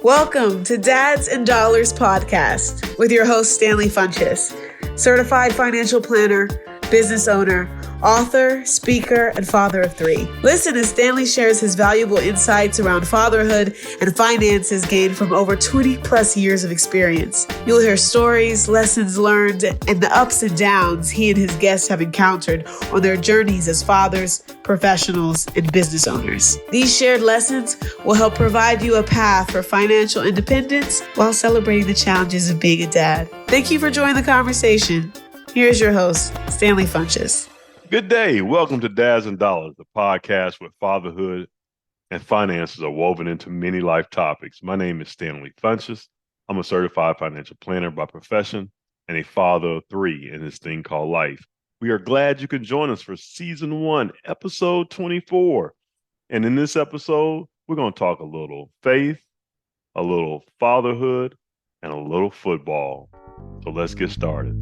Welcome to Dads and Dollars podcast with your host, Stanley Funches, certified financial planner, business owner, author, speaker, and father of three. Listen as Stanley shares his valuable insights around fatherhood and finances gained from over 20 plus years of experience. You'll hear stories, lessons learned, and the ups and downs he and his guests have encountered on their journeys as fathers, professionals, and business owners. These shared lessons will help provide you a path for financial independence while celebrating the challenges of being a dad. Thank you for joining the conversation. Here's your host, Stanley Funches. Good day. Welcome to Dads and Dollars, the podcast where fatherhood and finances are woven into many life topics. My name is Stanley Funches. I'm a certified financial planner by profession and a father of three in this thing called life. We are glad you can join us for season 1, episode 24. And in this episode, we're going to talk a little faith, a little fatherhood, and a little football. So let's get started.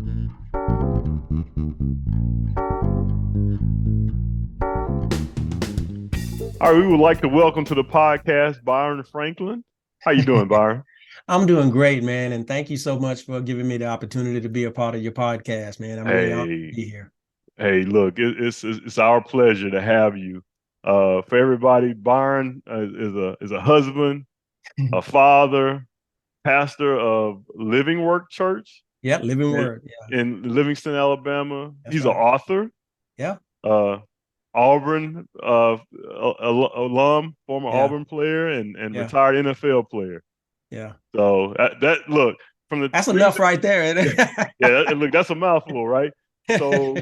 All right, we would like to welcome to the podcast Byron Franklin. How you doing, Byron? I'm doing great, man, and thank you so much for giving me the opportunity to be a part of your podcast, man. I'm really honored to be here. Hey, look, it's our pleasure to have you. For everybody, Byron is a husband, a father, pastor of Living Word Church. Yeah, Living Word. Yeah. In Livingston, Alabama. That's He's right. an author. Yeah. Auburn alum, former Auburn player, and retired NFL player. Yeah. So that look from the that's enough right there. Look, that's a mouthful, right? So,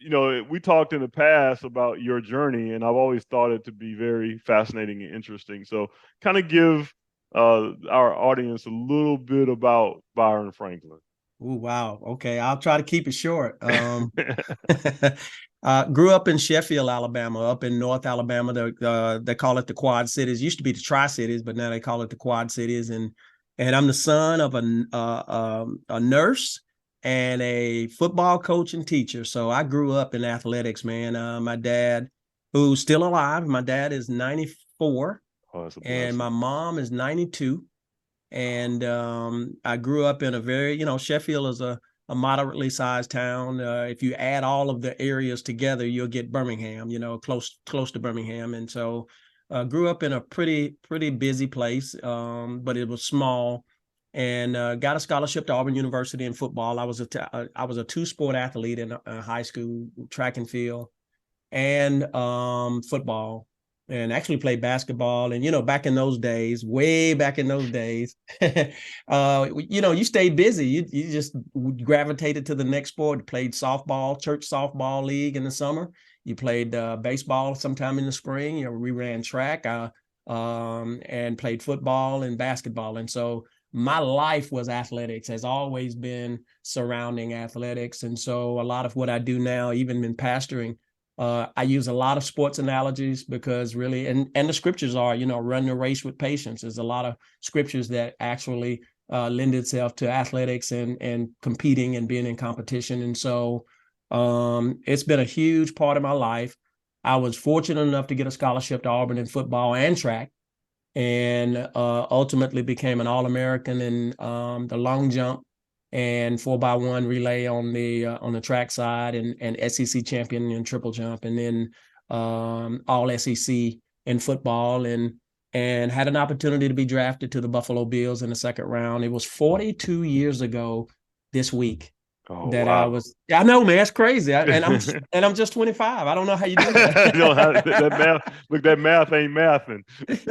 we talked in the past about your journey, and I've always thought it to be very fascinating and interesting. So, kind of give our audience a little bit about Byron Franklin. Oh, wow. Okay, I'll try to keep it short. Grew up in Sheffield, Alabama, up in North Alabama. They call it the Quad Cities. Used to be the Tri-Cities, but now they call it the Quad Cities. And I'm the son of a nurse and a football coach and teacher. So I grew up in athletics, man. My dad, who's still alive, my dad is 94, and my mom is 92. And I grew up in a very, Sheffield is a moderately sized town. If you add all of the areas together, you'll get Birmingham, close to Birmingham. And so grew up in a pretty busy place, but it was small, and got a scholarship to Auburn University in football. I was a two-sport athlete in high school, track and field, and football. And actually played basketball. And, back in those days, way back in those days, you stayed busy. You just gravitated to the next sport. Played softball, church softball league in the summer. You played baseball sometime in the spring. We ran track and played football and basketball. And so my life was athletics, has always been surrounding athletics. And so a lot of what I do now, even in pastoring, I use a lot of sports analogies because really, and the scriptures are, run the race with patience. There's a lot of scriptures that actually lend itself to athletics and competing and being in competition. And so it's been a huge part of my life. I was fortunate enough to get a scholarship to Auburn in football and track, and ultimately became an All-American in the long jump and 4x1 relay on the track side, and SEC champion in triple jump, and then all SEC in football, and had an opportunity to be drafted to the Buffalo Bills in the second round. It was 42 years ago this week wow. I know, man, it's crazy. I'm just 25. I don't know how you do that. that math ain't mathing.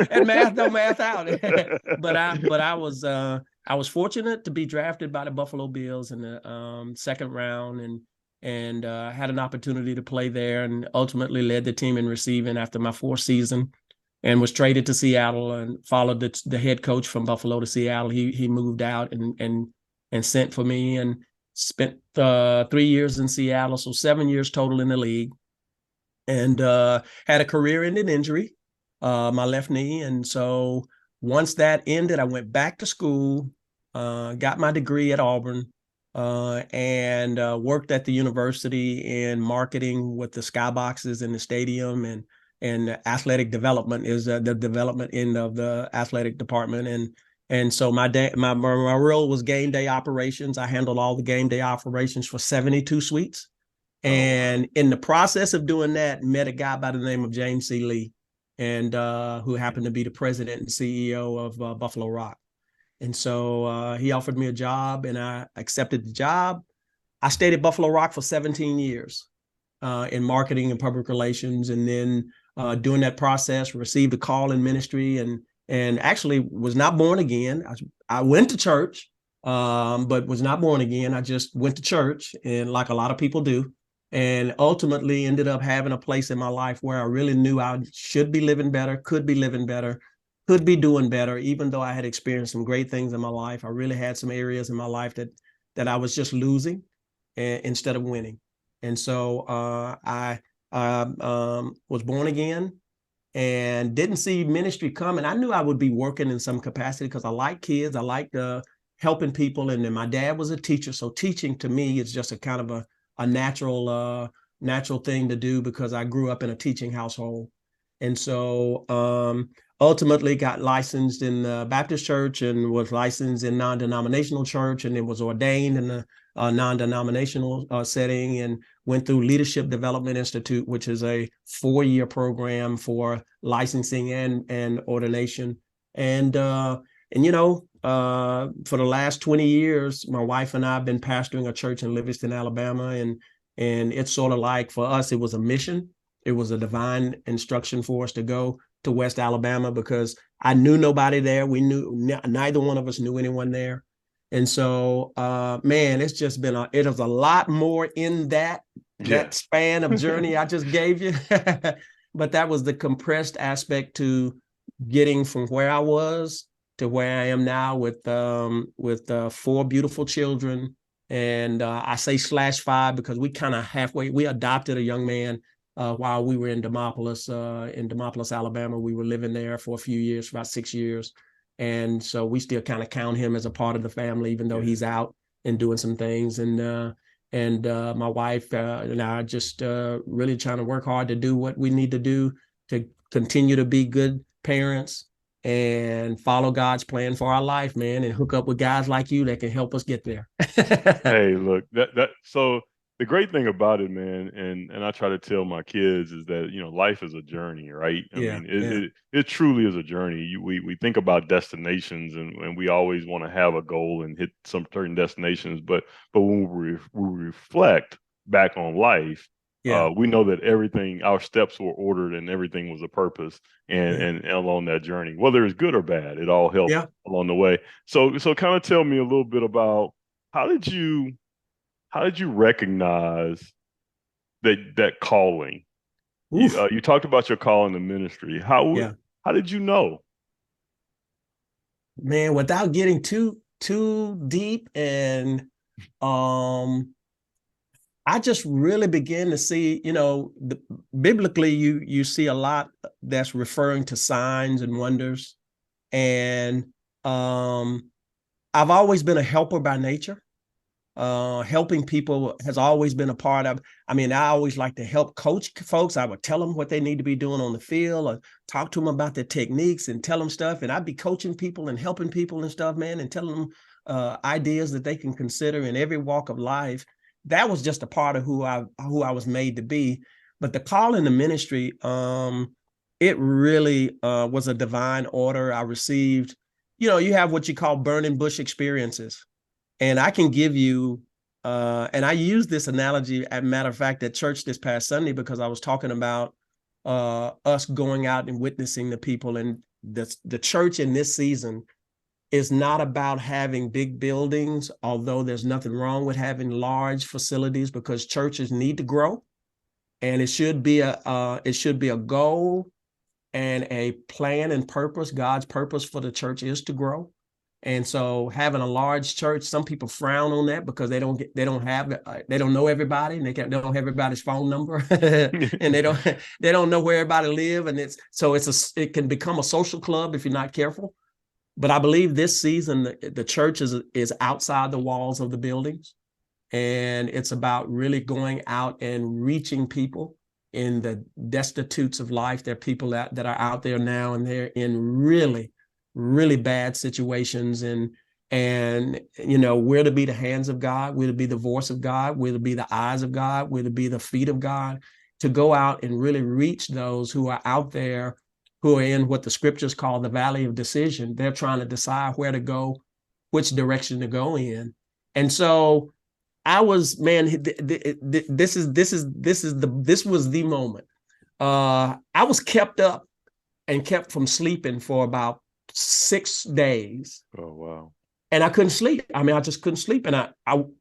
And math don't math out. But I was fortunate to be drafted by the Buffalo Bills in the second round, and had an opportunity to play there, and ultimately led the team in receiving after my fourth season, and was traded to Seattle and followed the head coach from Buffalo to Seattle. He moved out and sent for me, and spent 3 years in Seattle, so 7 years total in the league, and had a career-ending injury, my left knee, and so once that ended, I went back to school, got my degree at Auburn, and worked at the university in marketing with the skyboxes in the stadium, and athletic development is the development end of the athletic department. And so my role was game day operations. I handled all the game day operations for 72 suites. And in the process of doing that, met a guy by the name of James C. Lee, and who happened to be the president and CEO of Buffalo Rock. And so he offered me a job, and I accepted the job. I stayed at Buffalo Rock for 17 years in marketing and public relations. And then during that process, received a call in ministry, and actually was not born again. I went to church, but was not born again. I just went to church, and like a lot of people do, and ultimately ended up having a place in my life where I really knew I should be living better, could be living better, could be doing better. Even though I had experienced some great things in my life, I really had some areas in my life that I was just losing instead of winning. And so I was born again and didn't see ministry coming. I knew I would be working in some capacity because I like kids. I like helping people. And then my dad was a teacher. So teaching to me is just a kind of a natural thing to do because I grew up in a teaching household. And so ultimately got licensed in the Baptist church and was licensed in non-denominational church, and then was ordained in the non-denominational setting, and went through Leadership Development Institute, which is a 4-year program for licensing and ordination. And you know, for the last 20 years, my wife and I have been pastoring a church in Livingston, Alabama. And it's sort of like, for us, it was a mission. It was a divine instruction for us to go to West Alabama because I knew nobody there. We knew, neither one of us knew anyone there. And so, man, it's just been, it was a lot more in that span of journey I just gave you. But that was the compressed aspect to getting from where I was to where I am now with 4 beautiful children. And I say /5 because we kind of we adopted a young man while we were in Demopolis, Alabama. We were living there for a few years, for about 6 years. And so we still kind of count him as a part of the family, even though he's out and doing some things. And my wife and I are just really trying to work hard to do what we need to do to continue to be good parents and follow God's plan for our life, man, and hook up with guys like you that can help us get there. Hey, look, so the great thing about it, man, and I try to tell my kids is that, you know, life is a journey, right? I mean, it truly is a journey. We think about destinations and we always want to have a goal and hit some certain destinations, but when we reflect back on life, we know that our steps were ordered and everything was a purpose and along that journey, whether it's good or bad, it all helped along the way. So kind of tell me a little bit about how did you recognize that calling? You talked about your call in the ministry. How did you know? Man, without getting too deep, and I just really began to see, you know, biblically, you see a lot that's referring to signs and wonders. And I've always been a helper by nature. Helping people has always been a part of, I always like to help coach folks. I would tell them what they need to be doing on the field, or talk to them about their techniques and tell them stuff. And I'd be coaching people and helping people and stuff, man, and telling them ideas that they can consider in every walk of life. That was just a part of who I was made to be. But the call in the ministry, it really was a divine order I received. You know, you have what you call burning bush experiences. And I can give you, and I use this analogy, as a matter of fact, at church this past Sunday, because I was talking about us going out and witnessing the people. And the church in this season is not about having big buildings, although there's nothing wrong with having large facilities, because churches need to grow. And it should be a goal and a plan and purpose. God's purpose for the church is to grow. And so having a large church, some people frown on that because they don't know everybody, and they don't have everybody's phone number, and they don't know where everybody live. And it can become a social club if you're not careful. But I believe this season, the church is outside the walls of the buildings, and it's about really going out and reaching people in the destitutes of life. There are people that are out there now, and they're in really, really bad situations. And we're to be the hands of God, we're to be the voice of God, we're to be the eyes of God, we're to be the feet of God, to go out and really reach those who are out there, who are in what the scriptures call the valley of decision. They're trying to decide where to go, which direction to go in. And so I was, man, this was the moment. I was kept up and kept from sleeping for about 6 days. Oh, wow. And I couldn't sleep. I mean, I just couldn't sleep. And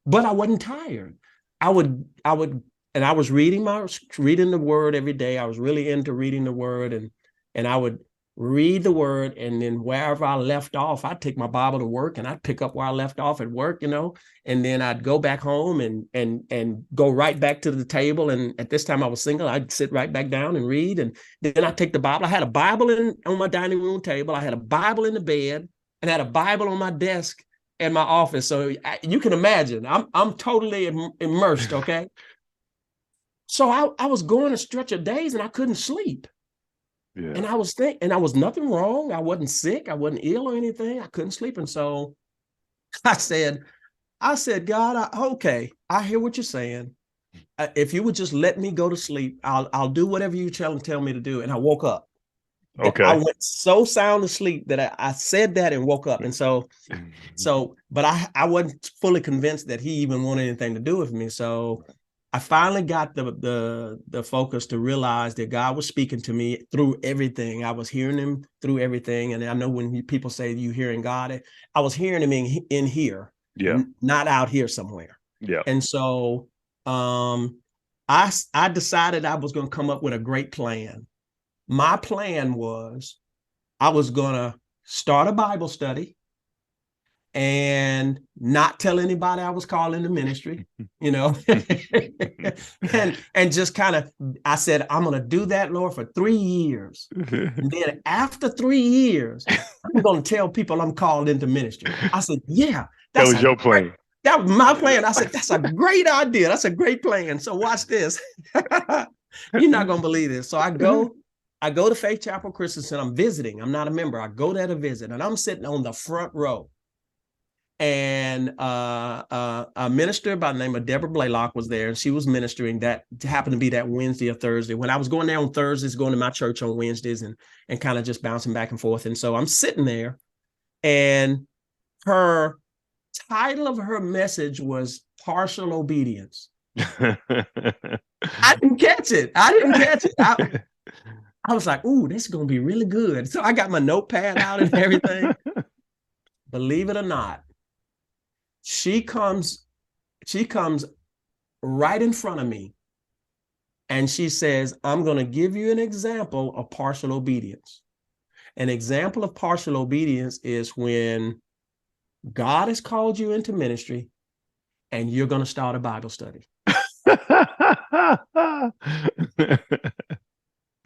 but I wasn't tired. I was reading the word every day. I was really into reading the word, and I would read the word, and then wherever I left off, I'd take my Bible to work, and I'd pick up where I left off at work, and then I'd go back home and go right back to the table. And at this time I was single, I'd sit right back down and read. And then I'd take the Bible. I had a Bible on my dining room table. I had a Bible in the bed, and had a Bible on my desk in my office. So you can imagine, I'm totally immersed. Okay. So I was going a stretch of days, and I couldn't sleep. Yeah. And I was thinking, and I was nothing wrong. I wasn't sick. I wasn't ill or anything. I couldn't sleep. And so I said, God, okay, I hear what you're saying. If you would just let me go to sleep, I'll do whatever you tell me to do. And I woke up. Okay. I went so sound asleep that I said that and woke up. And but I wasn't fully convinced that he even wanted anything to do with me. So I finally got the focus to realize that God was speaking to me through everything. I was hearing him through everything. And I know when people say you hearing God, I was hearing him in here, not out here somewhere. Yeah. And so I decided I was going to come up with a great plan. My plan was I was going to start a Bible study and not tell anybody I was calling the ministry, and just kind of, I said, I'm going to do that, Lord, for 3 years. And then after 3 years, I'm going to tell people I'm called into ministry. I said, yeah, that was your plan. That was my plan. I said, that's a great idea. That's a great plan. So watch this. You're not going to believe this. So I go to Faith Chapel Christensen. I'm visiting. I'm not a member. I go there to visit, and I'm sitting on the front row. And a minister by the name of Deborah Blaylock was there, and she was ministering. That happened to be that Wednesday or Thursday. When I was going there on Thursdays, going to my church on Wednesdays, and kind of just bouncing back and forth. And so I'm sitting there, and her title of her message was Partial Obedience. I didn't catch it. I was like, ooh, this is going to be really good. So I got my notepad out and everything. Believe it or not, she comes right in front of me, and she says, I'm going to give you an example of partial obedience. An example of partial obedience is when God has called you into ministry and you're going to start a Bible study.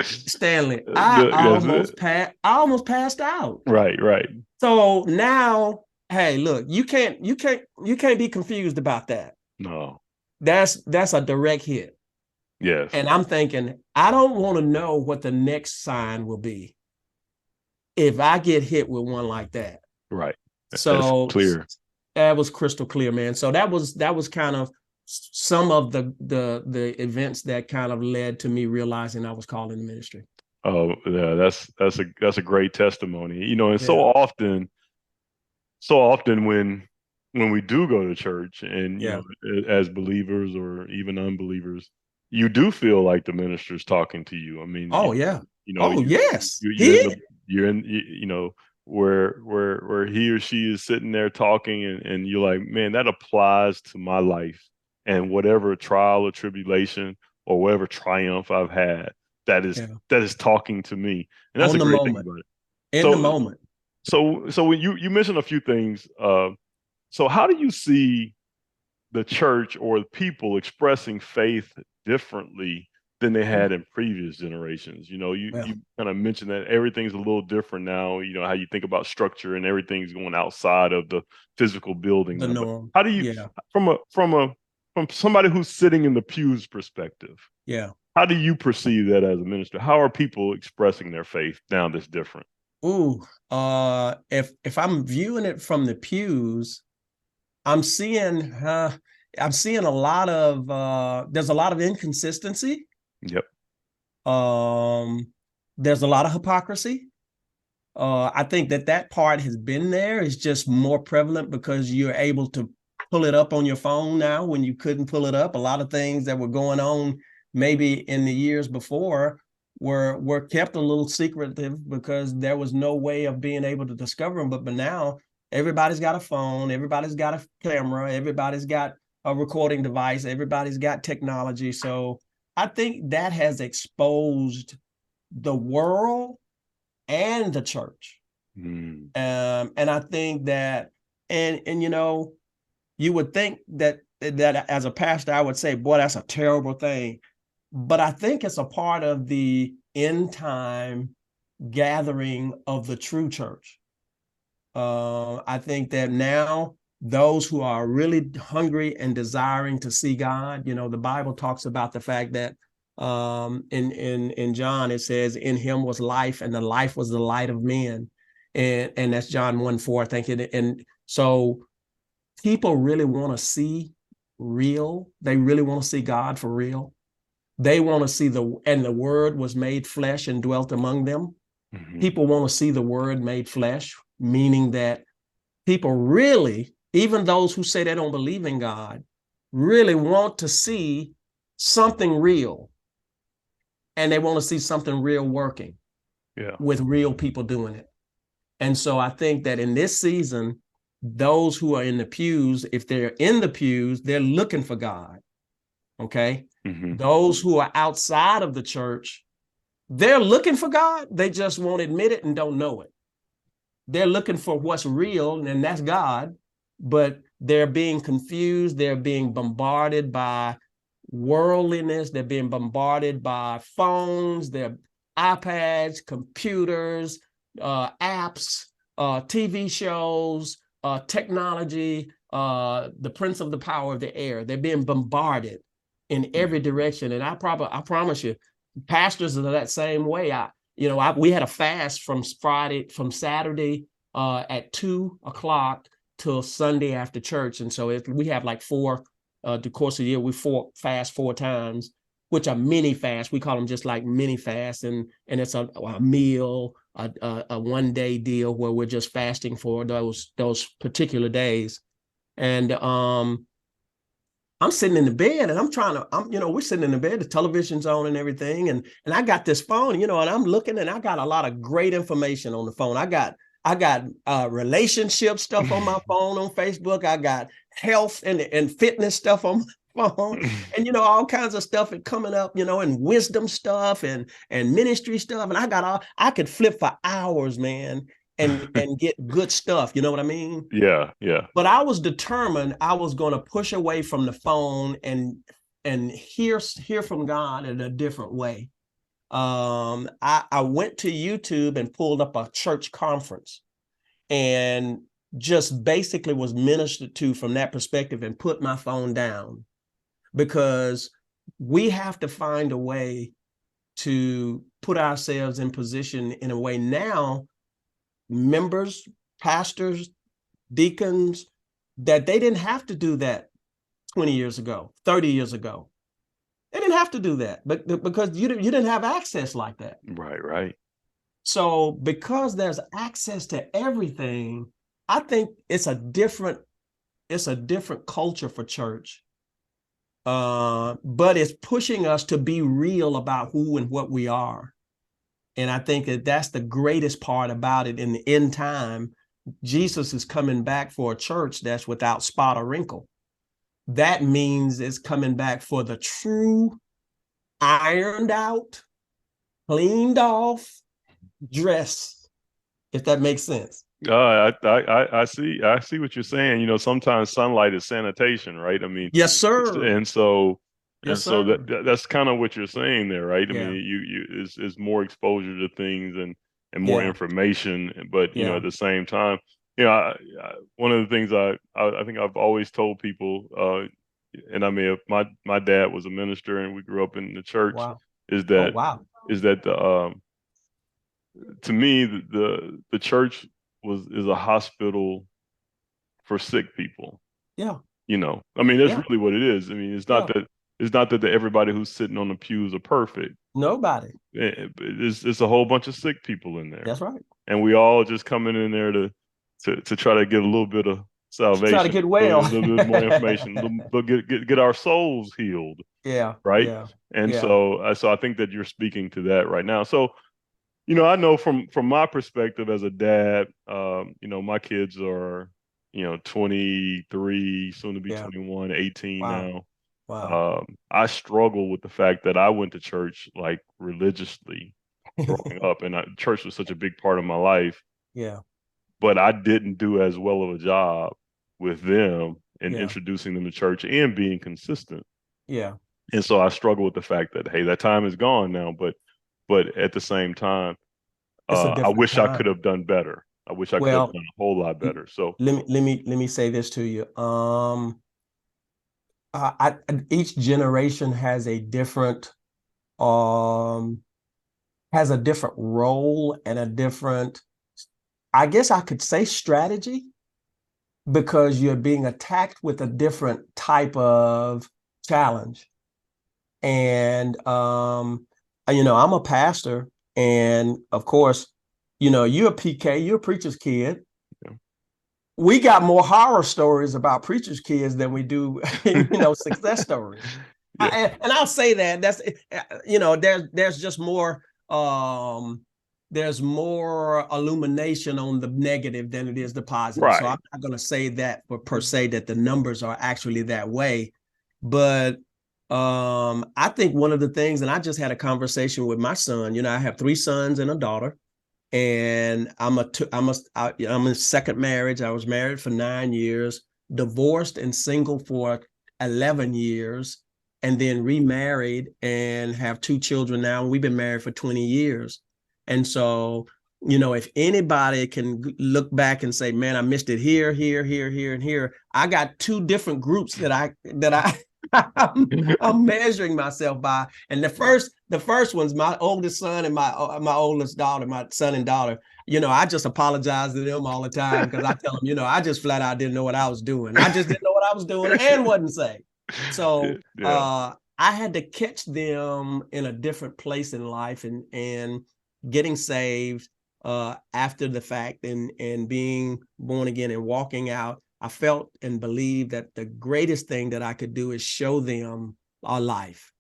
Stanley, I almost passed out. Right. So now, hey, look, you can't be confused about that. No. That's a direct hit. Yes. And I'm thinking, I don't want to know what the next sign will be if I get hit with one like that. Right. So that's clear. That was crystal clear, man. So that was kind of some of the events that kind of led to me realizing I was called in the ministry. Oh, yeah, that's a great testimony. And so often when we do go to church, and as believers or even unbelievers, you do feel like the minister's talking to you. I mean, yes, you're in where he or she is sitting there talking, and you're like, man, that applies to my life, and whatever trial or tribulation or whatever triumph I've had, that is talking to me. And that's a great thing about it. In the moment. So when you mentioned a few things, so how do you see the church or the people expressing faith differently than they had in previous generations? You kind of mentioned that everything's a little different now, how you think about structure and everything's going outside of the physical building. The norm. How do you, from somebody who's sitting in the pews perspective, How do you perceive that as a minister? How are people expressing their faith now that's different? Ooh, if I'm viewing it from the pews, I'm seeing a lot of there's a lot of inconsistency. Yep. There's a lot of hypocrisy. I think that part has been there. It's just more prevalent because you're able to pull it up on your phone now when you couldn't pull it up. A lot of things that were going on maybe in the years before were kept a little secretive because there was no way of being able to discover them. But now everybody's got a phone, everybody's got a camera, everybody's got a recording device, everybody's got technology. So I think that has exposed the world and the church. And I think that, and you would think that as a pastor, I would say, boy, that's a terrible thing. But I think it's a part of the end time gathering of the true church. I think that now those who are really hungry and desiring to see God, the Bible talks about the fact that in John, it says, in him was life, and the life was the light of men. And that's John 1:4, I think. And so people really want to see real. They really want to see God for real. They want to see and the word was made flesh and dwelt among them. Mm-hmm. People want to see the word made flesh, meaning that people really, even those who say they don't believe in God, really want to see something real. And they want to see something real working with real people doing it. And so I think that in this season, those who are in the pews, if they're in the pews, they're looking for God. Okay. Mm-hmm. Those who are outside of the church, they're looking for God. They just won't admit it and don't know it. They're looking for what's real, and that's God, but they're being confused. They're being bombarded by worldliness. They're being bombarded by phones, their iPads, computers, apps, TV shows, technology, the prince of the power of the air. They're being bombarded in every direction. And I promise you, pastors are that same way. We had a fast from Saturday at 2:00 till Sunday after church. And so we have like the course of the year, we fast 4 times, which are mini fasts. We call them just like mini fasts. And it's a meal, a 1-day deal where we're just fasting for those particular days. And I'm sitting in the bed and we're sitting in the bed, the television's on and everything. And I got this phone, and I'm looking, and I got a lot of great information on the phone. I got relationship stuff on my phone on Facebook. I got health and fitness stuff on my phone, and all kinds of stuff coming up, and wisdom stuff and ministry stuff. And I could flip for hours, man, and get good stuff. You know what I mean? Yeah. But I was determined I was going to push away from the phone and hear from God in a different way. I went to YouTube and pulled up a church conference and just basically was ministered to from that perspective and put my phone down, because we have to find a way to put ourselves in position in a way now, members, pastors, deacons, that they didn't have to do that 20 years ago, 30 years ago. They didn't have to do that, but because you didn't have access like that. Right. So because there's access to everything, I think it's a different culture for church. But it's pushing us to be real about who and what we are. And I think that's the greatest part about it. In the end time, Jesus is coming back for a church that's without spot or wrinkle. That means it's coming back for the true, ironed out, cleaned off dress, if that makes sense. I see what you're saying. Sometimes sunlight is sanitation, right? I mean, yes, sir. And so, yes, so sir. that's kind of what you're saying there, right? Yeah. I mean, it's more exposure to things and more information, but at the same time, one of the things I think I've always told people, and I mean, if my dad was a minister and we grew up in the church, Wow. is Oh, that wow. the to me the church is a hospital for sick people. Yeah. I mean, that's Yeah. really what it is. I mean, Yeah. it's not that everybody who's sitting on the pews are perfect. Nobody. It's a whole bunch of sick people in there, That's right. and we all just coming in there to try to get a little bit of To try to salvation, get a well. little bit more information, get our souls healed, Yeah. right? Yeah. And Yeah. so I think that you're speaking to that right now. So I know from my perspective as a dad, my kids are 23, soon to be Yeah. 21, 18 Wow. now. Wow. I struggle with the fact that I went to church like religiously growing up, and church was such a big part of my life, Yeah. but I didn't do as well of a job with them in Yeah. introducing them to church and being consistent. Yeah. And so I struggle with the fact that, hey, that time is gone now, but at the same time, It's a I different wish I could time. have done better. I wish I could have Well, done a whole lot better. So let me say this to you. Each generation um has a different role and a different, I guess I could say, strategy, because you're being attacked with a different type of challenge. And I'm a pastor, and of course, you're a PK, you're a preacher's kid. yeah. We got more horror stories about preachers' kids than we do, success stories. Yeah. And I'll say that's, there's just more, there's more illumination on the negative than it is the positive. So Right. I'm not going to say that per se that the numbers are actually that way, but I think one of the things, and I just had a conversation with my son. I have 3 sons and a daughter. And I'm in second marriage. I was married for 9 years, divorced and single for 11 years, and then remarried and have 2 children now. We've been married for 20 years. And so, if anybody can look back and say, man, I missed it here, here, here, here, and here, I got 2 different groups that I I'm measuring myself by. And the first one's my oldest son and my oldest daughter, my son and daughter. I just apologize to them all the time, because I tell them, I just flat out didn't know what I was doing. I just didn't know what I was doing and wasn't safe. So Yeah. I had to catch them in a different place in life, and getting saved after the fact, and being born again and walking out. I felt and believed that the greatest thing that I could do is show them our life.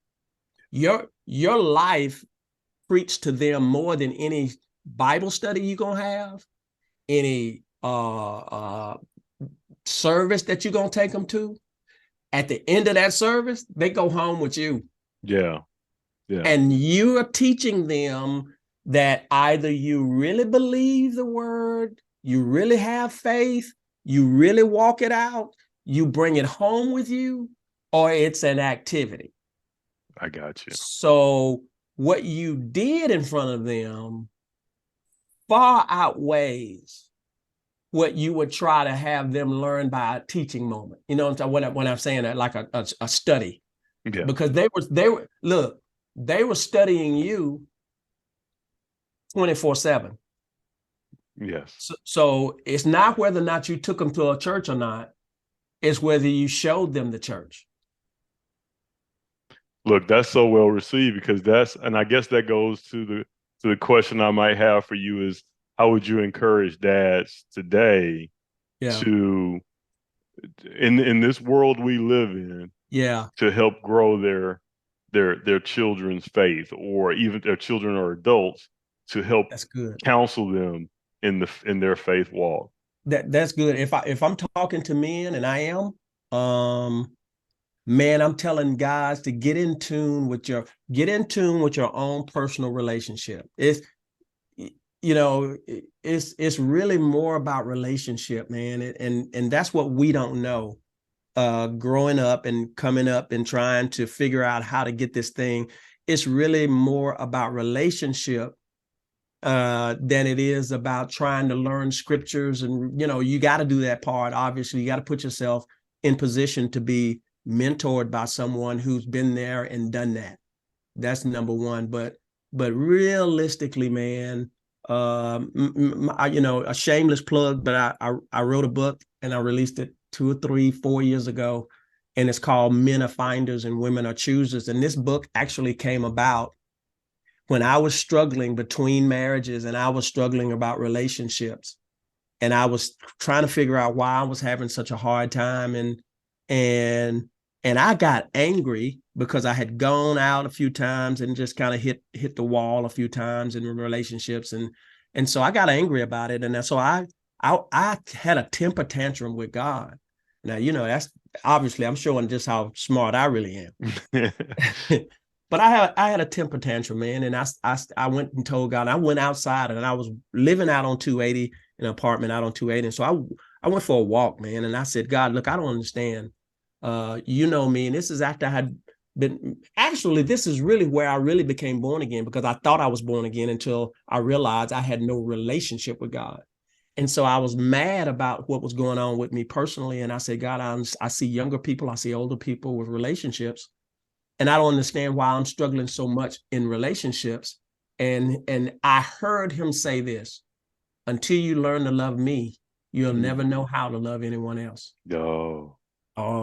Your life preached to them more than any Bible study you're gonna have, any service that you're gonna take them to. At the end of that service, they go home with you. Yeah. Yeah. And you are teaching them that either you really believe the word, you really have faith, you really walk it out, you bring it home with you, or it's an activity. I got you. So what you did in front of them far outweighs what you would try to have them learn by a teaching moment. When I'm saying that, like a study. Yeah. Because they were studying you 24/7. Yes. So it's not whether or not you took them to a church or not. It's whether you showed them the church. Look, that's so well received, because and I guess that goes to the question I might have for you is, how would you encourage dads today to, in this world we live in, to help grow their children's faith, or even their children or adults, to help counsel them in their faith walk? That's good. If I'm talking to men, and I am, man, I'm telling guys to get in tune with your own personal relationship. It's really more about relationship, man. And that's what we don't know. Growing up and coming up and trying to figure out how to get this thing, it's really more about relationship than it is about trying to learn scriptures. And, you got to do that part. Obviously, you got to put yourself in position to be mentored by someone who's been there and done that. That's number one. But realistically, man, a shameless plug, but I wrote a book and I released it 2 or 3, 4 years ago, and it's called Men Are Finders and Women Are Choosers. And this book actually came about when I was struggling between marriages and I was struggling about relationships. And I was trying to figure out why I was having such a hard time. And I got angry because I had gone out a few times and just kind of hit the wall a few times in relationships. And so I got angry about it. And so I had a temper tantrum with God. Now, that's obviously I'm showing just how smart I really am. But I had a temper tantrum, man. And I went and told God. I went outside and I was living out on 280, in an apartment out on 280. And so I went for a walk, man. And I said, God, look, I don't understand. You know me. And this is after I had been, actually, this is really where I really became born again, because I thought I was born again until I realized I had no relationship with God. And so I was mad about what was going on with me personally. And I said, God, I see younger people, I see older people with relationships, and I don't understand why I'm struggling so much in relationships. And I heard him say this: until you learn to love me, you'll never know how to love anyone else. Oh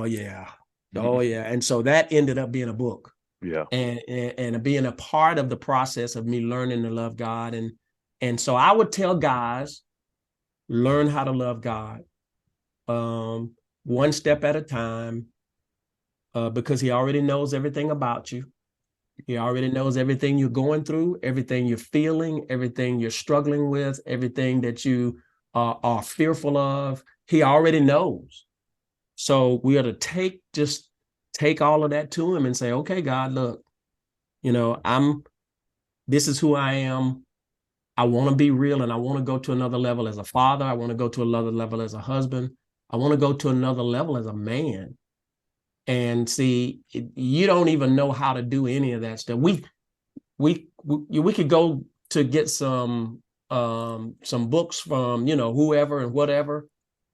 yeah. Oh yeah. And so that ended up being a book. Yeah. And being a part of the process of me learning to love God. And so I would tell guys, learn how to love God, one step at a time, because he already knows everything about you. He already knows everything you're going through, everything you're feeling, everything you're struggling with, everything that you are fearful of. He already knows. So we are to take all of that to him and say, okay, God, look, this is who I am. I want to be real, and I want to go to another level as a father. I want to go to another level as a husband. I want to go to another level as a man. And see, you don't even know how to do any of that stuff. We could go to get some books from, whoever and whatever.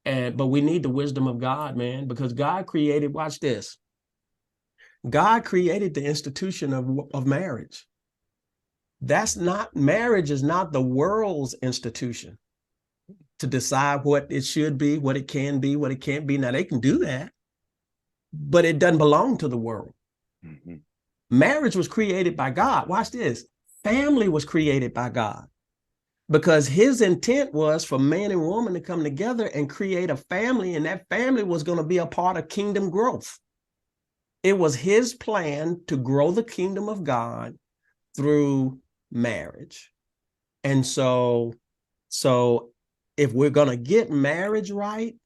But we need the wisdom of God, man, because God created, watch this. God created the institution of marriage. Marriage is not the world's institution to decide what it should be, what it can be, what it can't be. Now they can do that, but it doesn't belong to the world. Mm-hmm. Marriage was created by God. Watch this. Family was created by God, because his intent was for man and woman to come together and create a family, and that family was going to be a part of kingdom growth. It was his plan to grow the kingdom of God through marriage. And so if we're going to get marriage right,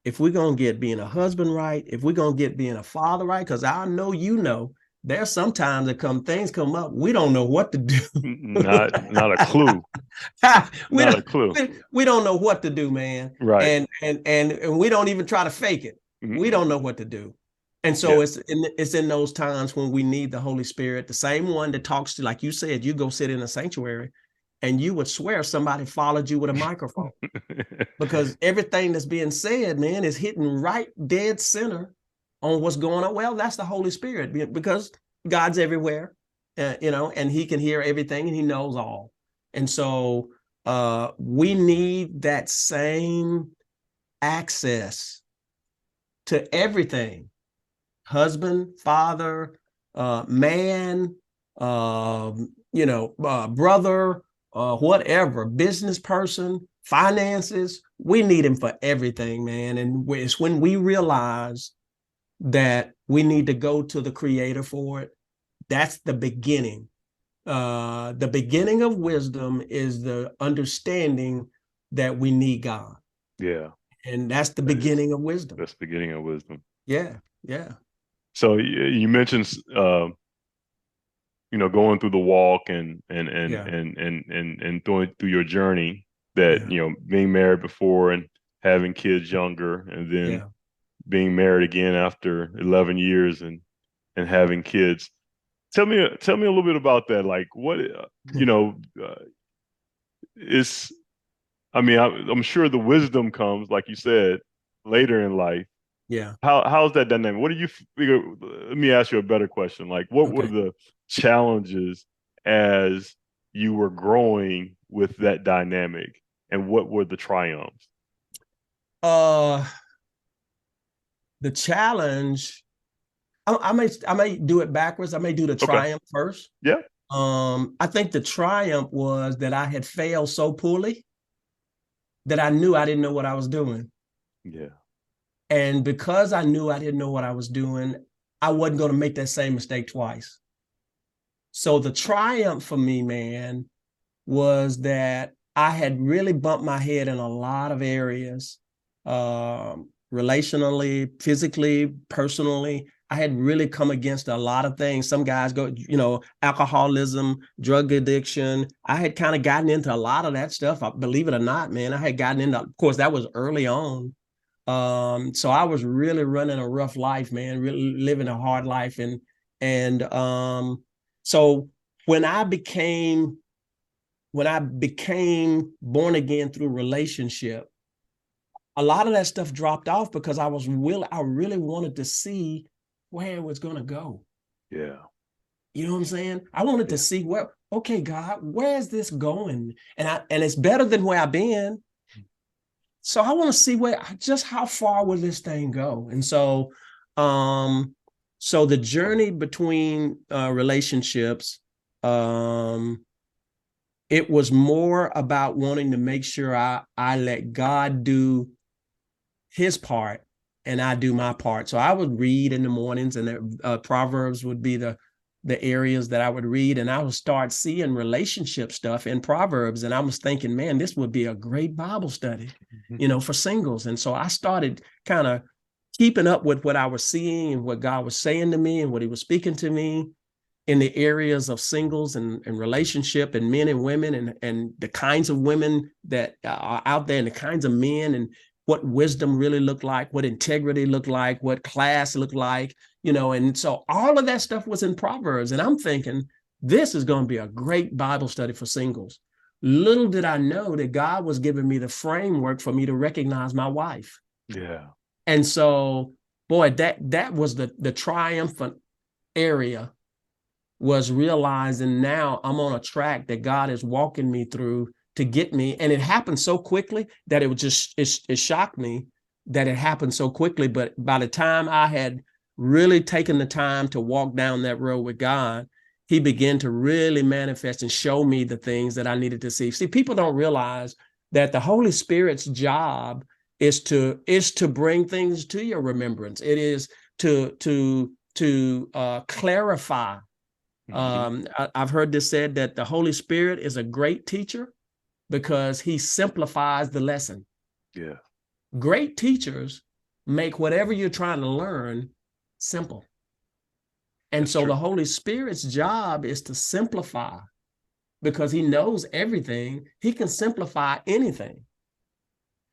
if we're going to get being a husband right, if we're going to get being a father right, because I know there's sometimes things come up, we don't know what to do. Not a clue. Not a clue. We don't know what to do, man. Right. And we don't even try to fake it. Mm-hmm. We don't know what to do. And so it's in those times when we need the Holy Spirit, the same one that talks to, like you said, you go sit in a sanctuary and you would swear somebody followed you with a microphone, because everything that's being said, man, is hitting right dead center on what's going on. Well, that's the Holy Spirit, because God's everywhere, and he can hear everything and he knows all. And so we need that same access to everything. Husband, father, man, brother, whatever, business person, finances. We need him for everything, man. And it's when we realize that we need to go to the Creator for it. That's the beginning. The beginning of wisdom is the understanding that we need God. Yeah. And that's the beginning of wisdom. That's the beginning of wisdom. Yeah. Yeah. So you mentioned, going through the walk and going through your journey, that, being married before and having kids younger, and then being married again after 11 years and having kids. Tell me a little bit about that. Like, what, I'm sure the wisdom comes, like you said, later in life. Yeah. How's that dynamic? What do you figure? Let me ask you a better question. Like, what were Okay. the challenges as you were growing with that dynamic, and what were the triumphs? The challenge, I may do it backwards. I may do the Okay. triumph first. Yeah. I think the triumph was that I had failed so poorly that I knew I didn't know what I was doing. Yeah. And because I knew I didn't know what I was doing, I wasn't going to make that same mistake twice. So the triumph for me, man, was that I had really bumped my head in a lot of areas, relationally, physically, personally. I had really come against a lot of things. Some guys go, alcoholism, drug addiction. I had kind of gotten into a lot of that stuff. Believe it or not, man, I had gotten into, of course, that was early on. So I was really running a rough life, man, really living a hard life. And so when I became born again through relationship, a lot of that stuff dropped off because I really wanted to see where it was going to go. Yeah. You know what I'm saying? I wanted to see okay, God, where's this going? And it's better than where I've been. So I want to see just how far will this thing go? And so, so the journey between relationships, it was more about wanting to make sure I let God do his part and I do my part. So I would read in the mornings, and Proverbs would be the areas that I would read, and I would start seeing relationship stuff in Proverbs. And I was thinking, man, this would be a great Bible study, for singles. And so I started kind of keeping up with what I was seeing and what God was saying to me and what he was speaking to me in the areas of singles and relationship and men and women and the kinds of women that are out there and the kinds of men and what wisdom really looked like, what integrity looked like, what class looked like, and so all of that stuff was in Proverbs. And I'm thinking, this is going to be a great Bible study for singles. Little did I know that God was giving me the framework for me to recognize my wife. Yeah. And so, boy, that was the triumphant area, was realizing now I'm on a track that God is walking me through to get me. And it happened so quickly that it shocked me that it happened so quickly. But by the time I had really taken the time to walk down that road with God, he began to really manifest and show me the things that I needed to see. See, people don't realize that the Holy Spirit's job is to bring things to your remembrance. It is to clarify. I've heard this said that the Holy Spirit is a great teacher because he simplifies the lesson. Yeah. Great teachers make whatever you're trying to learn simple. And so the Holy Spirit's job is to simplify, because he knows everything. He can simplify anything.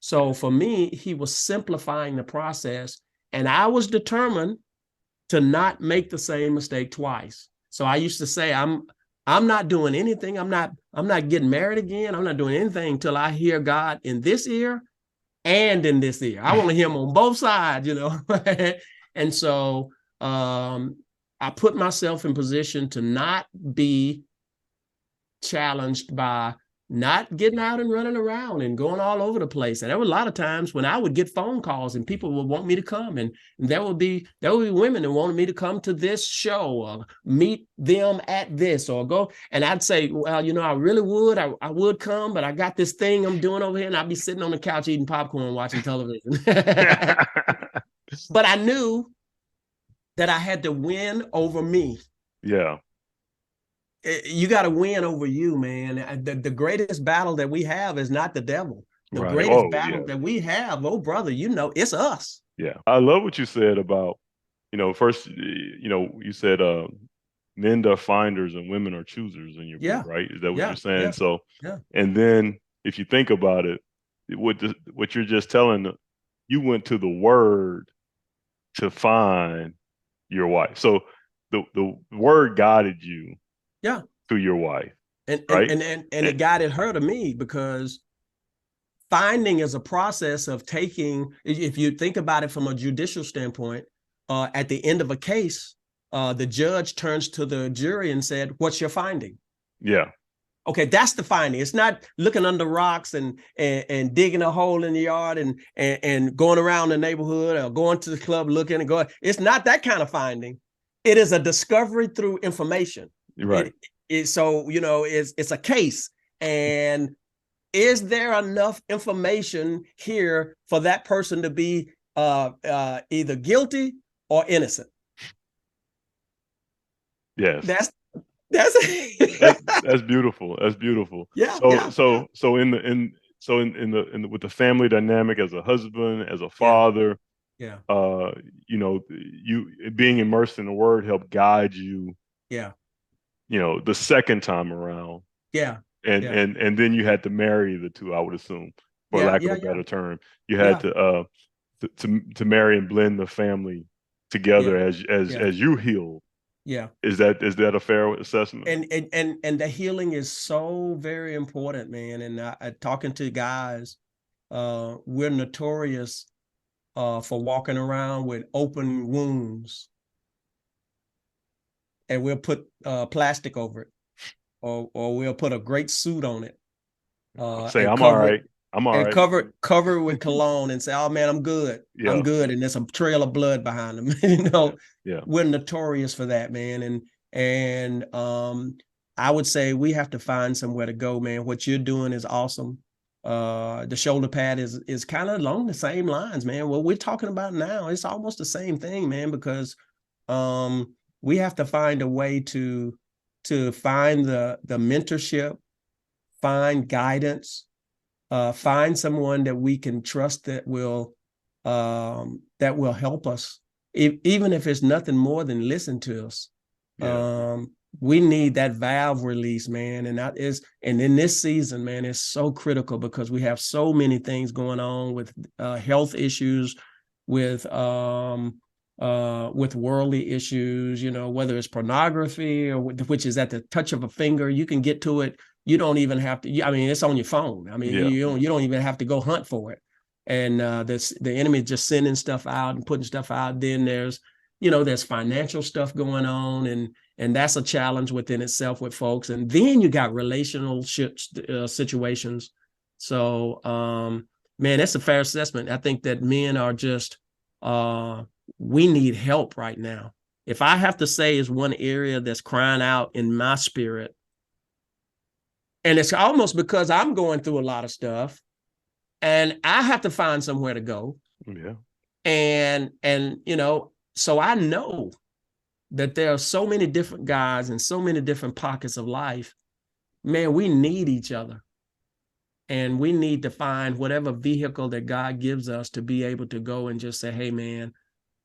So for me, he was simplifying the process, and I was determined to not make the same mistake twice. So I used to say, I'm not doing anything. I'm not getting married again. I'm not doing anything until I hear God in this ear and in this ear. I want to hear him on both sides, And so I put myself in position to not be challenged by not getting out and running around and going all over the place. And there were a lot of times when I would get phone calls and people would want me to come, and there would be women that wanted me to come to this show or meet them at this or go. And I'd say, well, I really would. I would come, but I got this thing I'm doing over here, and I'd be sitting on the couch eating popcorn, watching television. But I knew that I had to win over me. Yeah. You got to win over you, man. The greatest battle that we have is not the devil. The greatest battle that we have, brother, it's us. Yeah. I love what you said about, first, you said men are finders and women are choosers in your book, right? Is that what you're saying? Yeah. So, and then if you think about it, what you're just telling, you went to the word to find your wife. So the word guided you to your wife. And right? and it guided her to me, because finding is a process of taking, if you think about it from a judicial standpoint, at the end of a case, the judge turns to the jury and said, "What's your finding?" Yeah. Okay, that's the finding. It's not looking under rocks and digging a hole in the yard and going around the neighborhood or going to the club looking and going. It's not that kind of finding. It is a discovery through information. Right. So, it's a case. And is there enough information here for that person to be either guilty or innocent? Yes. That's that's beautiful. That's beautiful. Yeah. So in the with the family dynamic as a husband, as a father, Yeah. You being immersed in the word helped guide you. Yeah. The second time around. Yeah. And then you had to marry the two, I would assume, for lack of a better term. You had to marry and blend the family together as you healed. Yeah. Is that a fair assessment? And the healing is so very important, man. And talking to guys, we're notorious for walking around with open wounds, and we'll put plastic over it, or we'll put a great suit on it. Say I'm all right. I'm all right. Cover it with cologne and say, "Oh man, I'm good. Yeah. I'm good." And there's a trail of blood behind them. Yeah. We're notorious for that, man. And I would say we have to find somewhere to go, man. What you're doing is awesome. The shoulder pad is kind of along the same lines, man. What we're talking about now, it's almost the same thing, man, because we have to find a way to find the mentorship, find guidance, find someone that we can trust that will help us, even if it's nothing more than listen to us. Yeah. We need that valve release, man. And in this season, man, it's so critical because we have so many things going on with health issues, with worldly issues, whether it's pornography or which is at the touch of a finger. You can get to it. You don't even have to. I mean, it's on your phone. I mean, you don't even have to go hunt for it. And the enemy just sending stuff out and putting stuff out. Then there's financial stuff going on, and that's a challenge within itself with folks. And then you got relational situations. So, man, that's a fair assessment. I think that men are just we need help right now. If I have to say is one area that's crying out in my spirit, and it's almost because I'm going through a lot of stuff and I have to find somewhere to go. Yeah. And so I know that there are so many different guys and so many different pockets of life. Man, we need each other. And we need to find whatever vehicle that God gives us to be able to go and just say, "Hey, man,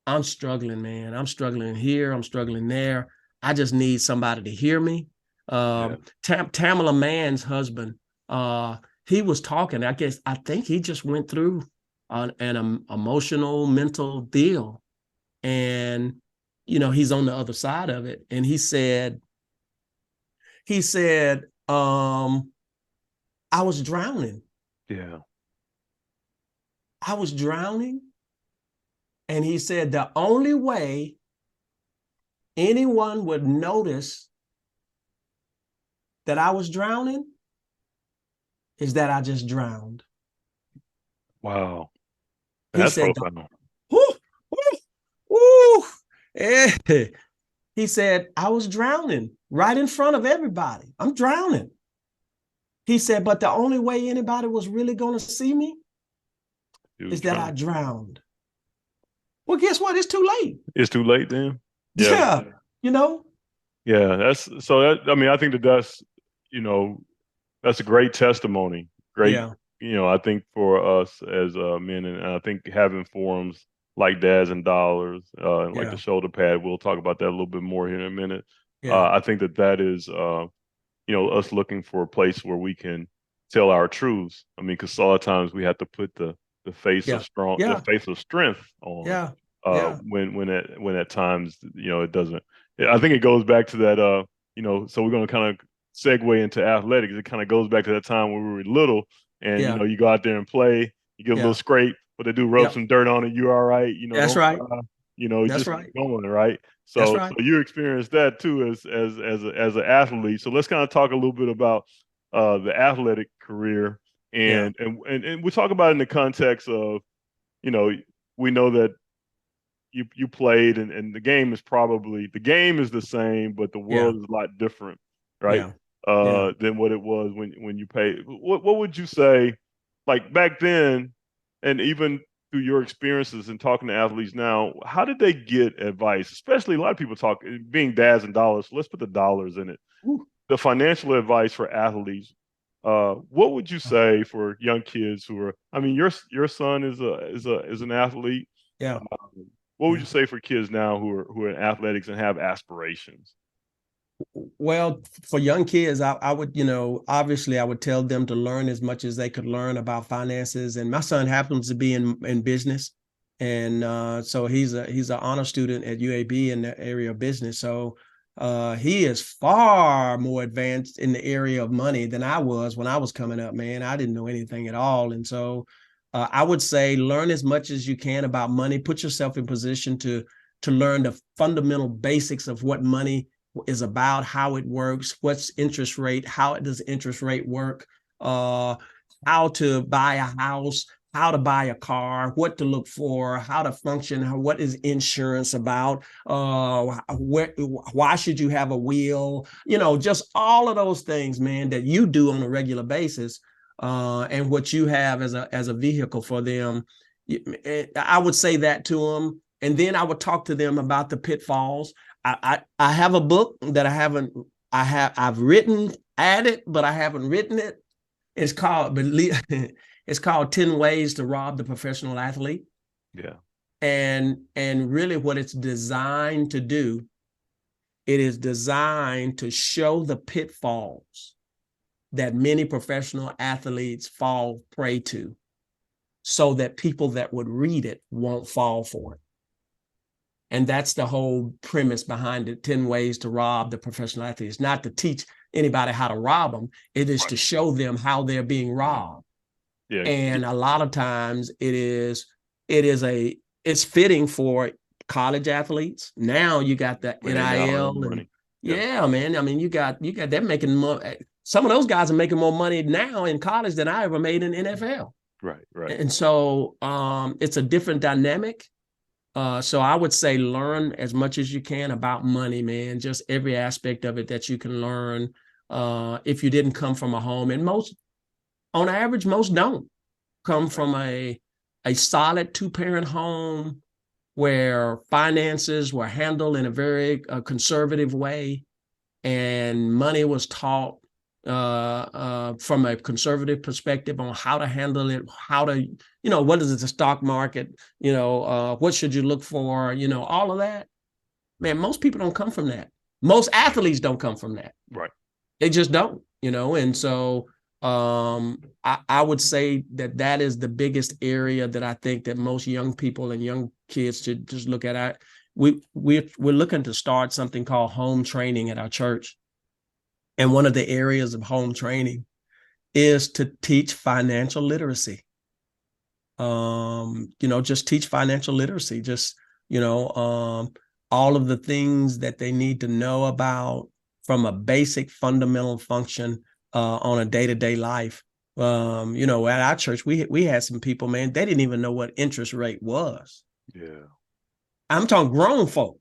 I'm struggling, man. I'm struggling here. I'm struggling there. I just need somebody to hear me." Tamala Mann's husband, he was talking. I think he just went through an emotional, mental deal. And, he's on the other side of it. And he said, I was drowning. Yeah. I was drowning. And he said, the only way anyone would notice that I was drowning is that I just drowned. Wow. That's profound. He said, I was drowning right in front of everybody. I'm drowning. He said, but the only way anybody was really going to see me is that I drowned. Well, guess what? It's too late. It's too late then? Yeah. Yeah, I think that's a great testimony. Great. Yeah. I think for us as men, and I think having forums like Dads and Dollars, and like the shoulder pad, we'll talk about that a little bit more here in a minute. Yeah. I think that is, us looking for a place where we can tell our truths. I mean, because a lot of times we have to put the face of the face of strength on. Yeah. When at times, it doesn't. I think it goes back to that, so we're going to kind of segue into athletics. It kind of goes back to that time when we were little and Yeah. you go out there and play, you get a Yeah. little scrape, but they do rub some dirt on it, you're all right. That's Don't right. cry, That's just right. keep going, right? That's So right. you experienced that too as an athlete. So let's kind of talk a little bit about the athletic career, Yeah. and we talk about it in the context of, we know that you played, and the game is the same, but the Yeah. world is a lot different, right? Yeah. Yeah. Than what it was when you played. What would you say, like back then, and even through your experiences and talking to athletes now, how did they get advice? Especially a lot of people talk being dads and dollars. So let's put the dollars in it. Ooh. The financial advice for athletes. What would you say for young kids who are? I mean, your son is an athlete. Yeah. What would Yeah. you say for kids now who are in athletics and have aspirations? Well, for young kids, I would, obviously I would tell them to learn as much as they could learn about finances. And my son happens to be in business. And so he's an honor student at UAB in the area of business. So he is far more advanced in the area of money than I was when I was coming up, man. I didn't know anything at all. And so I would say learn as much as you can about money. Put yourself in position to learn the fundamental basics of what money is about, how it works, what's interest rate, how does interest rate work, how to buy a house, how to buy a car, what to look for, how to function, what is insurance about, why should you have a will, just all of those things, man, that you do on a regular basis, and what you have as a vehicle for them. I would say that to them, and then I would talk to them about the pitfalls. I have a book that I've written at it, but I haven't written it. It's called 10 Ways to Rob the Professional Athlete. Yeah. And really what it's designed to do, it is designed to show the pitfalls that many professional athletes fall prey to, so that people that would read it won't fall for it. And that's the whole premise behind it. 10 Ways to Rob the Professional Athlete. It's not to teach anybody how to rob them. It is to show them how they're being robbed. Yeah. And a lot of times it's fitting for college athletes. Now you got the NIL and yeah, man. I mean, you got them making more. Some of those guys are making more money now in college than I ever made in NFL. Right. And so it's a different dynamic. So I would say learn as much as you can about money, man, just every aspect of it that you can learn. If you didn't come from a home, and on average, most don't come from a solid 2-parent home where finances were handled in a very conservative way, and money was taught from a conservative perspective on how to handle it, how to, what is the stock market, what should you look for, all of that. Man, most people don't come from that. Most athletes don't come from that. Right. They just don't, and so I would say that is the biggest area that I think that most young people and young kids should just look at. We're looking to start something called home training at our church. And one of the areas of home training is to teach financial literacy. Just teach financial literacy, all of the things that they need to know about from a basic fundamental function on a day-to-day life. At our church, we had some people, man, they didn't even know what interest rate was. Yeah. I'm talking grown folk.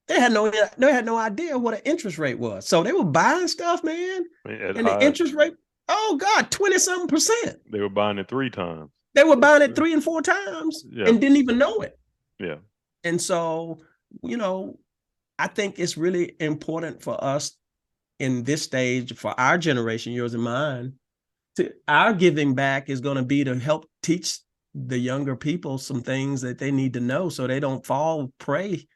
They had no idea what an interest rate was. So they were buying stuff, man. And the interest rate, oh God, 20-something%. They were buying it 3 times. They were buying it 3 and 4 times and didn't even know it. Yeah. And so, I think it's really important for us in this stage, for our generation, yours and mine, our giving back is going to be to help teach the younger people some things that they need to know so they don't fall prey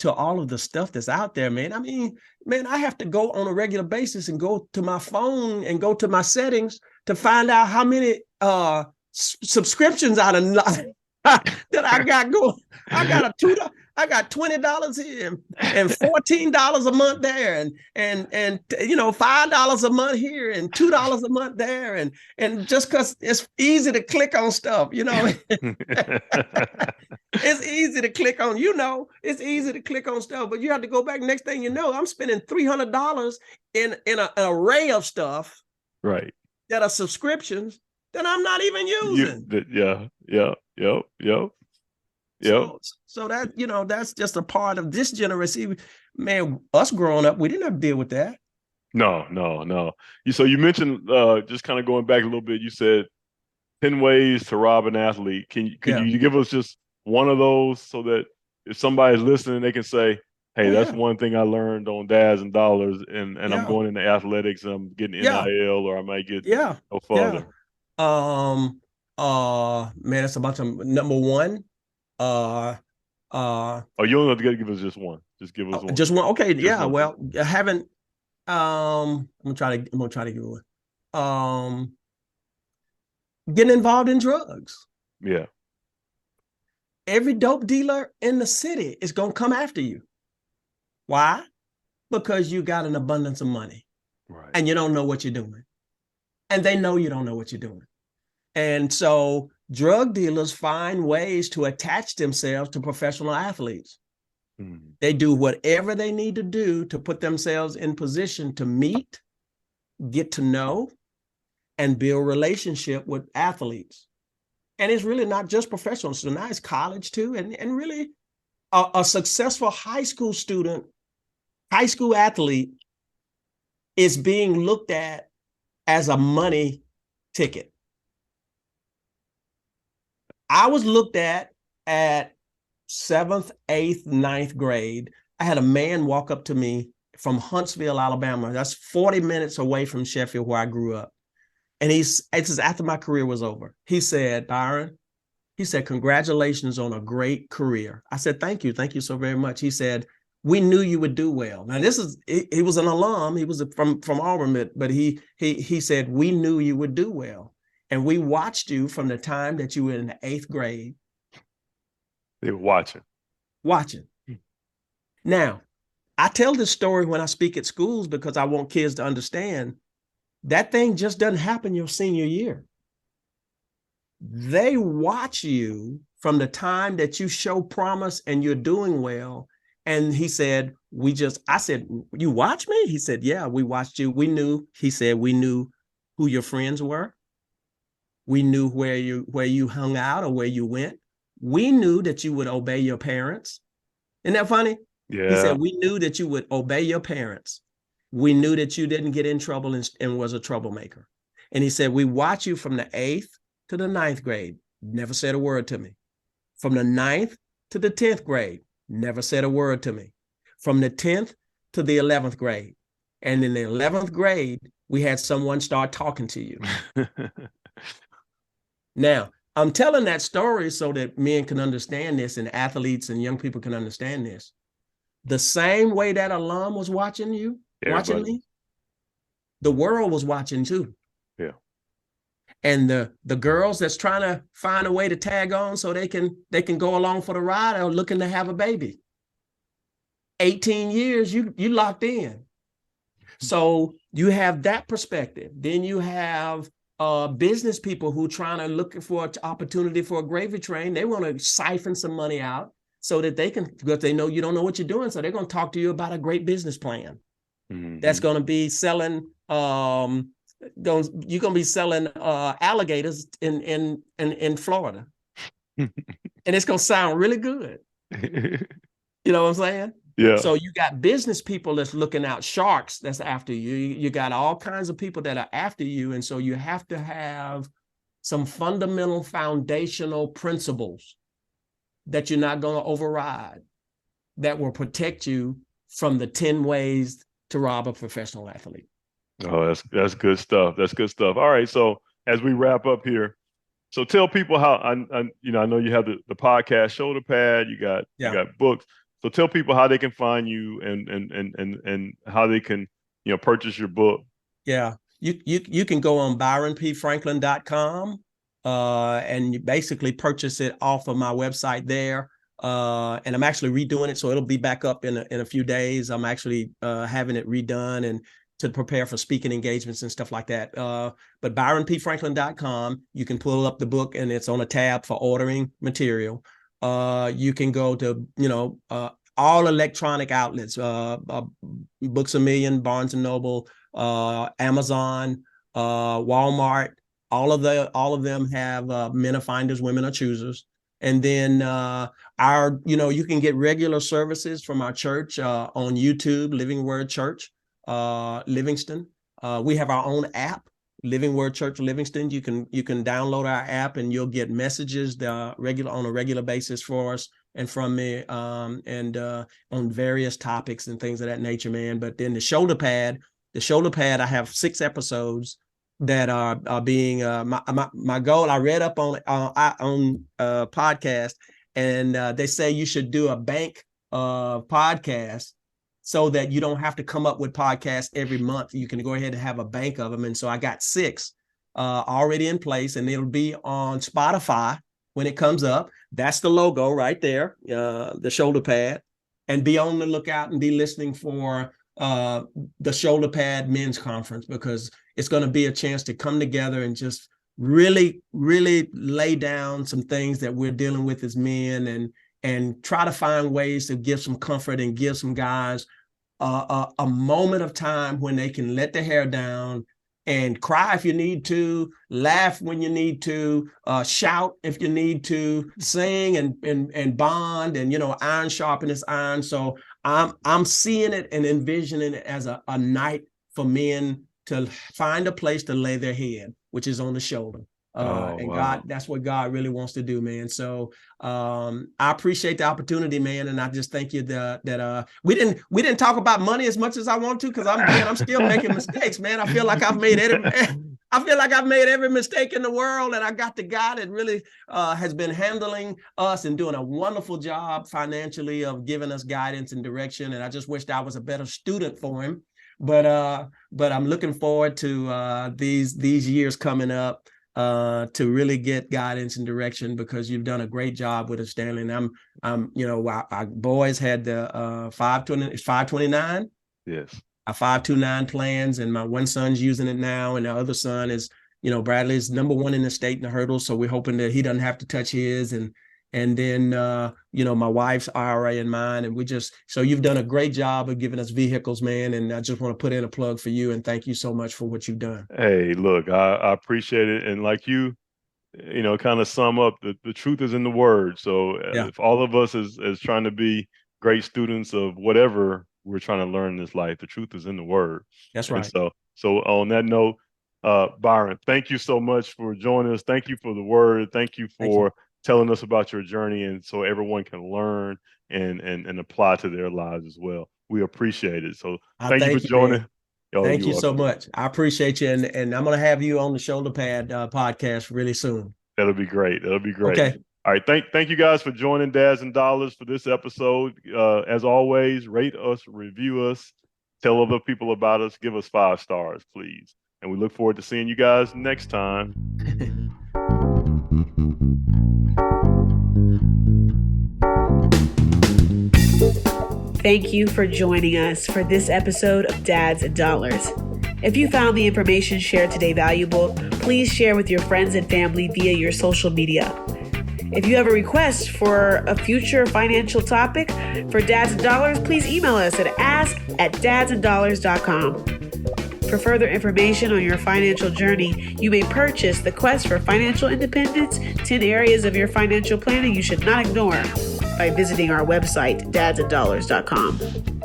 to all of the stuff that's out there, man. I mean, man, I have to go on a regular basis and go to my phone and go to my settings to find out how many subscriptions that I got going. I got I got $20 here and $14 a month there, and $5 a month here and $2 a month there, and just because it's easy to click on stuff, it's easy to click on, it's easy to click on stuff, but you have to go back. Next thing you know, I'm spending $300 in an array of stuff, right, that are subscriptions that I'm not even using. So that, that's just a part of this generation. Man, us growing up, we didn't have to deal with that. No. So you mentioned, just kind of going back a little bit, you said 10 ways to rob an athlete. Could you give us just one of those so that if somebody's listening, they can say, hey, that's one thing I learned on Dads and Dollars, and I'm going into athletics and I'm getting NIL, or I might get no further. Man, it's a bunch of number one. You don't have to give us just one. Just give us one. Just one. Okay. Well, I haven't. I'm gonna try to give it one. Getting involved in drugs. Yeah. Every dope dealer in the city is gonna come after you. Why? Because you got an abundance of money, right, and you don't know what you're doing, and they know you don't know what you're doing. And so drug dealers find ways to attach themselves to professional athletes. Mm-hmm. They do whatever they need to do to put themselves in position to meet, get to know, and build relationship with athletes. And it's really not just professional. So now it's college too. And really a successful high school athlete is being looked at as a money ticket. I was looked at 7th, 8th, 9th grade. I had a man walk up to me from Huntsville, Alabama. That's 40 minutes away from Sheffield, where I grew up. And this is after my career was over. He said, Byron, congratulations on a great career. I said, thank you so very much. He said, we knew you would do well. Now he was an alum. He was from Auburn, but he said, we knew you would do well. And we watched you from the time that you were in the 8th grade. They were watching. Now, I tell this story when I speak at schools because I want kids to understand that thing just doesn't happen your senior year. They watch you from the time that you show promise and you're doing well. And he said, I said, you watch me? He said, yeah, we watched you. We knew who your friends were. We knew where you hung out or where you went. We knew that you would obey your parents. Isn't that funny? Yeah. He said, we knew that you would obey your parents. We knew that you didn't get in trouble and was a troublemaker. And he said, we watch you from the 8th to the 9th grade. Never said a word to me. From the 9th to the 10th grade. Never said a word to me. From the 10th to the 11th grade. And in the 11th grade, we had someone start talking to you. Now, I'm telling that story so that men can understand this and athletes and young people can understand this. The same way that alum was watching you, watching me, the world was watching too. Yeah. And the girls that's trying to find a way to tag on so they can go along for the ride are looking to have a baby. 18 years, you locked in. So you have that perspective. Then you have business people who looking for an opportunity for a gravy train. They want to siphon some money out so that because they know you don't know what you're doing. So they're going to talk to you about a great business plan. Mm-hmm. That's going to be selling, you're going to be selling alligators in Florida. And it's going to sound really good. You know what I'm saying? Yeah. So you got business people that's looking out, sharks that's after you. You got all kinds of people that are after you. And so you have to have some fundamental foundational principles that you're not going to override that will protect you from the 10 ways to rob a professional athlete. Oh, that's good stuff. That's good stuff. All right. So as we wrap up here, so tell people how I know you have the podcast Shoulder Pad, you got books. So tell people how they can find you and how they can, purchase your book. Yeah. You can go on byronpfranklin.com and you basically purchase it off of my website there. And I'm actually redoing it, so it'll be back up in a few days. I'm actually having it redone and to prepare for speaking engagements and stuff like that. But ByronPFranklin.com, you can pull up the book and it's on a tab for ordering material. You can go to, all electronic outlets, Books A Million, Barnes and Noble, Amazon, Walmart. All of them have Men Are Finders, Women Are Choosers. And then you can get regular services from our church on YouTube, Living Word Church, Livingston. We have our own app, Living Word Church Livingston. You can download our app and you'll get messages on a regular basis for us and from me, and on various topics and things of that nature, man. But then the shoulder pad, I have 6 episodes that are being my goal. I read up on podcast, and they say you should do a bank of podcasts so that you don't have to come up with podcasts every month. You can go ahead and have a bank of them. And so I got 6 already in place, and it'll be on Spotify when it comes up. That's the logo right there, the shoulder pad. And be on the lookout and be listening for the Shoulder Pad Men's Conference, because it's going to be a chance to come together and just really, really lay down some things that we're dealing with as men, and try to find ways to give some comfort and give some guys a moment of time when they can let their hair down and cry if you need to, laugh when you need to, shout if you need to, sing and bond, and iron sharpens iron. So I'm seeing it and envisioning it as a night for men to find a place to lay their head, which is on the shoulder. Wow. God, that's what God really wants to do, man. So I appreciate the opportunity, man, and I just thank you that we didn't talk about money as much as I want to, because I'm still making mistakes, man. I feel like I've made every mistake in the world, and I got the guy that really has been handling us and doing a wonderful job financially of giving us guidance and direction. And I just wished I was a better student for him. But I'm looking forward to these years coming up to really get guidance and direction, because you've done a great job with us, Stanley. And our boys had the 529. Yes. Our 529 plans, and my one son's using it now, and the other son is, Bradley's number 1 in the state in the hurdles, so we're hoping that he doesn't have to touch his, and then my wife's IRA and mine, and so you've done a great job of giving us vehicles, man, and I just want to put in a plug for you and thank you so much for what you've done. Hey, look, I appreciate it, and like you kind of sum up, the truth is in the word. So if all of us is trying to be great students of whatever we're trying to learn in this life, the truth is in the word. That's right. And so on that note, Byron, thank you so much for joining us. Thank you for the word. Thank you for telling us about your journey, and so everyone can learn and apply to their lives as well. We appreciate it. So thank you for joining. Thank you so much. I appreciate you, and I'm going to have you on the Shoulder Pad podcast really soon. That'll be great. Okay. All right. Thank you guys for joining Dads and Dollars for this episode. As always, rate us, review us, tell other people about us, give us 5 stars, please. And we look forward to seeing you guys next time. Thank you for joining us for this episode of Dads and Dollars. If you found the information shared today valuable, please share with your friends and family via your social media. If you have a request for a future financial topic for Dads and Dollars, please email us at ask@dadsanddollars.com. For further information on your financial journey, you may purchase The Quest for Financial Independence, 10 areas of your financial planning you should not ignore, by visiting our website, dadsanddollars.com.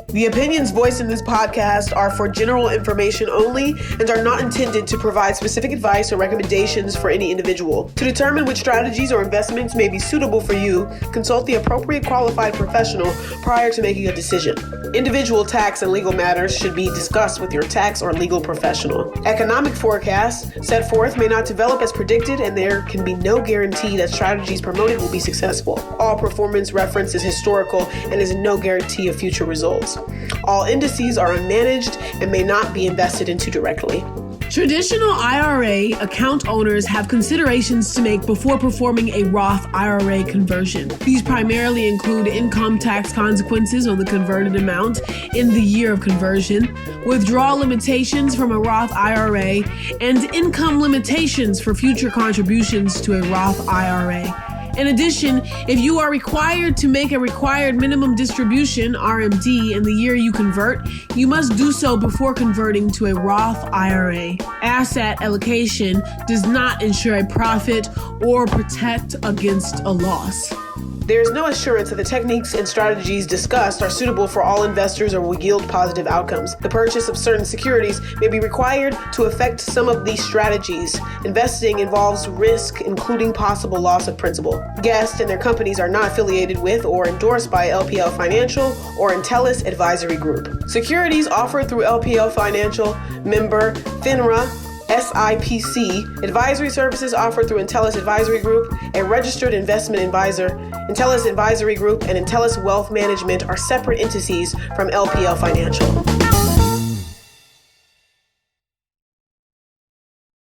The opinions voiced in this podcast are for general information only and are not intended to provide specific advice or recommendations for any individual. To determine which strategies or investments may be suitable for you, consult the appropriate qualified professional prior to making a decision. Individual tax and legal matters should be discussed with your tax or legal professional. Economic forecasts set forth may not develop as predicted, and there can be no guarantee that strategies promoted will be successful. All performance reference is historical and is no guarantee of future results. All indices are unmanaged and may not be invested into directly. Traditional IRA account owners have considerations to make before performing a Roth IRA conversion. These primarily include income tax consequences on the converted amount in the year of conversion, withdrawal limitations from a Roth IRA, and income limitations for future contributions to a Roth IRA. In addition, if you are required to make a required minimum distribution, RMD, in the year you convert, you must do so before converting to a Roth IRA. Asset allocation does not ensure a profit or protect against a loss. There is no assurance that the techniques and strategies discussed are suitable for all investors or will yield positive outcomes. The purchase of certain securities may be required to affect some of these strategies. Investing involves risk, including possible loss of principal. Guests and their companies are not affiliated with or endorsed by LPL Financial or Intellis Advisory Group. Securities offered through LPL Financial, member FINRA, SIPC. Advisory services offered through Intellis Advisory Group, a registered investment advisor. Intellis Advisory Group and Intellis Wealth Management are separate entities from LPL Financial.